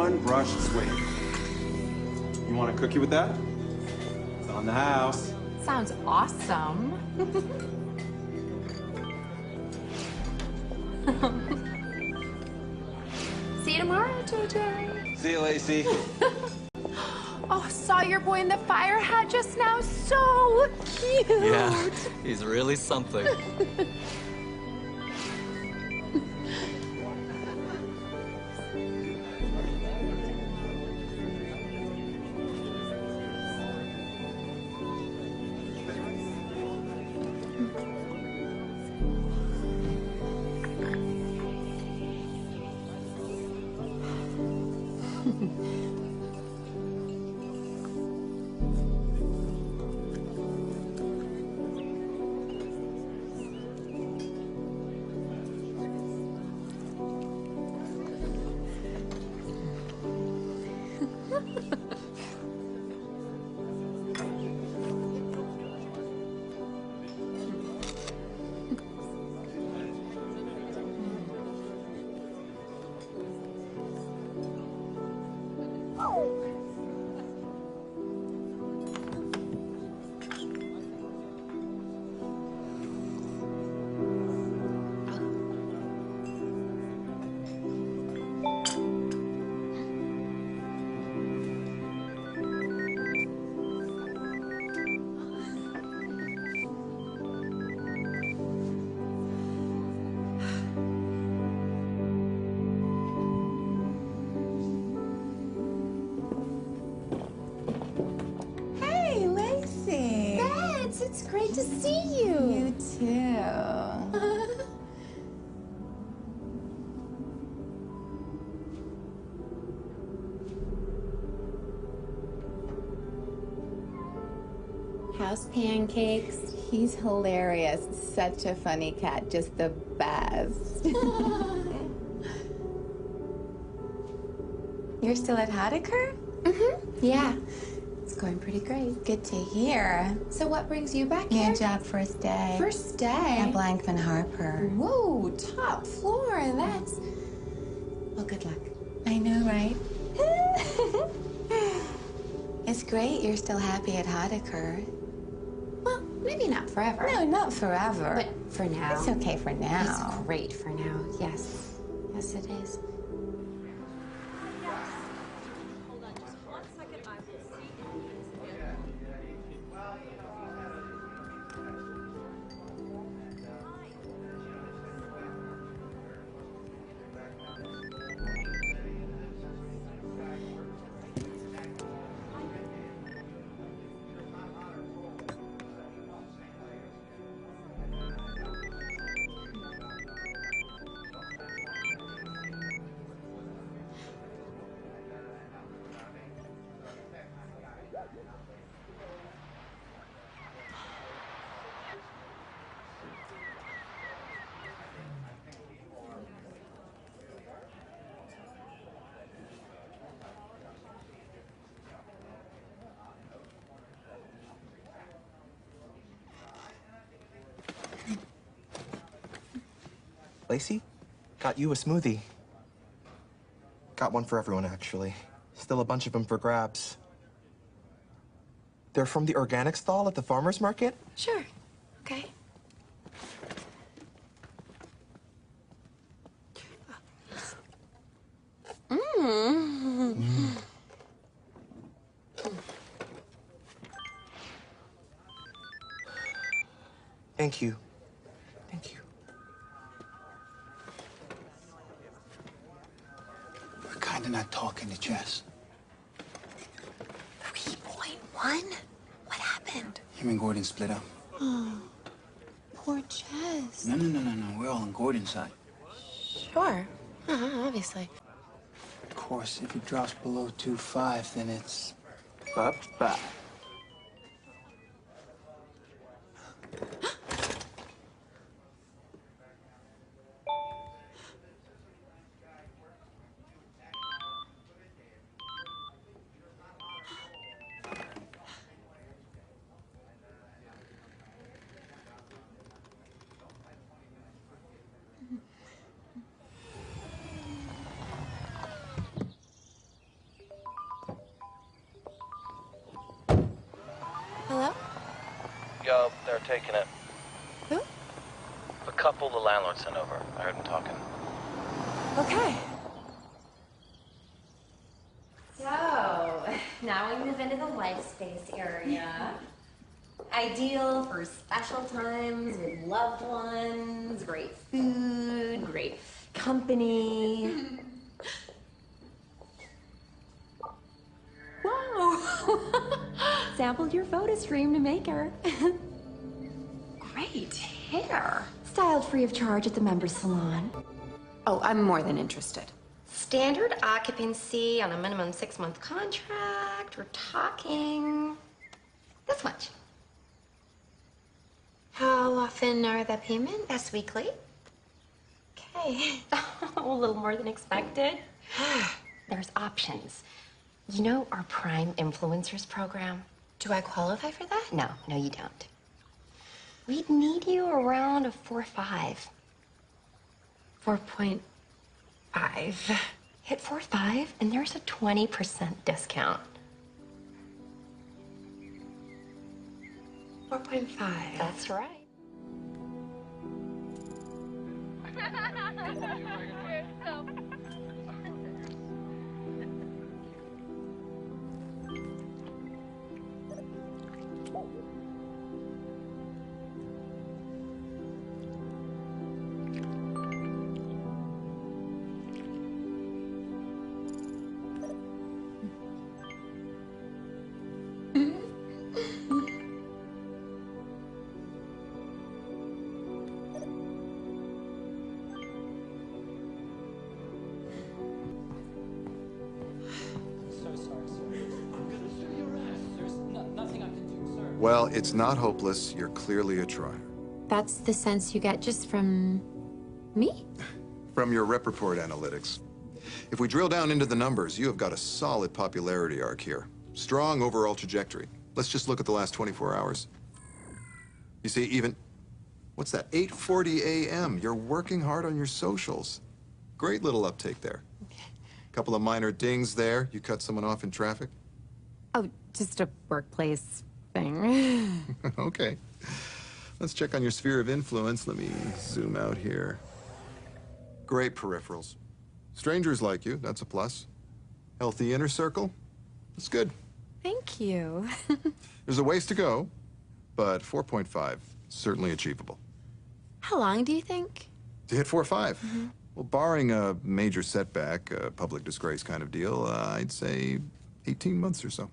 one brush swing. You want a cookie with that? It's on the house. Sounds awesome. See you tomorrow, JJ. See you, Lacey. Oh, saw your boy in the fire hat just now. So cute. Yeah, he's really something. It's great to see you. You too. House pancakes. He's hilarious. Such a funny cat. Just the best. You're still at Haddocker? Mm-hmm. Yeah. It's going pretty great. Good to hear. So what brings you back here? New job first day. First day? At Blankman Harper. Whoa, top floor. That's... Well, good luck. I know, right? It's great you're still happy at Haddocker. Well, maybe not forever. No, not forever. But for now. It's okay for now. It's great for now. Yes. Yes, it is. Lacey, got you a smoothie. Got one for everyone, actually. Still a bunch of them for grabs. They're from the organic stall at the farmer's market? Sure. Okay. Thank you. Thank you. We're kinda not talking to Jess. 3.1? What happened? Him and Gordon split up. Oh, poor Jess. No. We're all on Gordon's side. Sure. Obviously. Of course, if he drops below 2.5, then it's bye-bye. They're taking it. Who? The couple the landlord sent over. I heard them talking. Okay. So, now we move into the life space area. Ideal for special times with loved ones, great food, great company. Whoa! Sampled your photo stream to make her. Great hair. Styled free of charge at the members salon. Oh, I'm more than interested. Standard occupancy on a minimum 6-month contract. We're talking this much. How often are the payments? That's weekly. Okay. A little more than expected. There's options. You know our Prime Influencers program? Do I qualify for that? No, you don't. We'd need you around a 4.5. 4.5. Hit 4.5 and there's a 20% discount. 4.5. That's right. Well, it's not hopeless. You're clearly a trier. That's the sense you get just from me? From your rep report analytics. If we drill down into the numbers, you have got a solid popularity arc here. Strong overall trajectory. Let's just look at the last 24 hours. You see, even, what's that, 8:40 a.m. You're working hard on your socials. Great little uptake there. Couple of minor dings there. You cut someone off in traffic? Oh, just a workplace thing. Okay. Let's check on your sphere of influence. Let me zoom out here. Great peripherals. Strangers like you, that's a plus. Healthy inner circle, that's good. Thank you. There's a ways to go, but 4.5, certainly achievable. How long do you think? To hit 4.5? Well, barring a major setback, a public disgrace kind of deal, I'd say 18 months or so.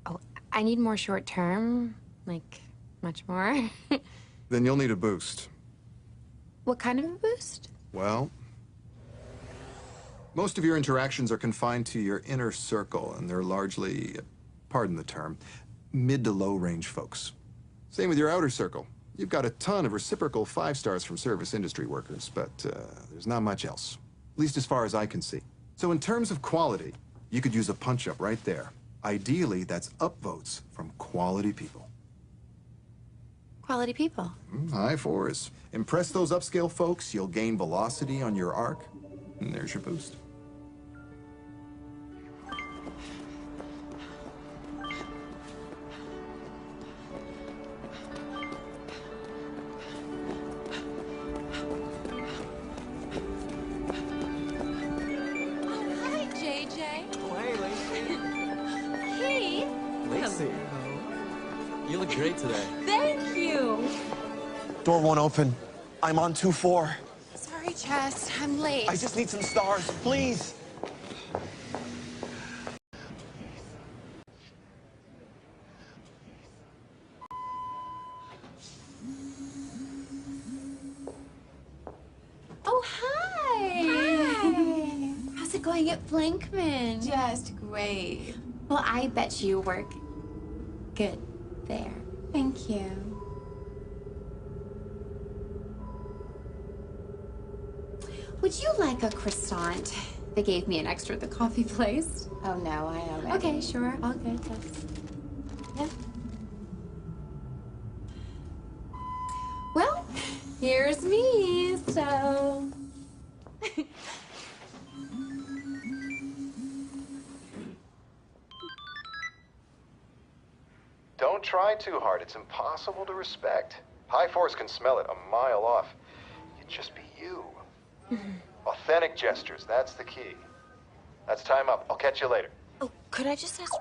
Oh, I need more short term, like much more. Then you'll need a boost. What kind of a boost? Well, most of your interactions are confined to your inner circle, and they're largely, pardon the term, mid to low range folks. Same with your outer circle. You've got a ton of reciprocal 5 stars from service industry workers, but there's not much else, at least as far as I can see. So in terms of quality, you could use a punch-up right there. Ideally, that's upvotes from quality people. Quality people. High 4s. Impress those upscale folks, you'll gain velocity on your arc, and there's your boost. Hi, JJ. Hey, Lacey. Hey. Lacey. You look great today. Thank you. Door won't open. I'm on 2-4. Sorry, Chess. I'm late. I just need some stars, please. Oh, hi. Hi. How's it going at Blankman? Just great. Well, I bet you work good there. Thank you. Would you like a croissant? They gave me an extra at the coffee place. Oh no, I already. Okay, sure. All good. That's... Yeah. Well, here's me, so... Don't try too hard. It's impossible to respect. High Force can smell it a mile off. You'd just be you. Authentic gestures, that's the key. That's time up. I'll catch you later. Oh, could I just ask?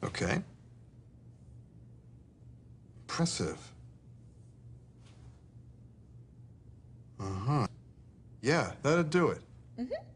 Okay. Impressive. Uh-huh. Yeah, that'd do it. Mm-hmm.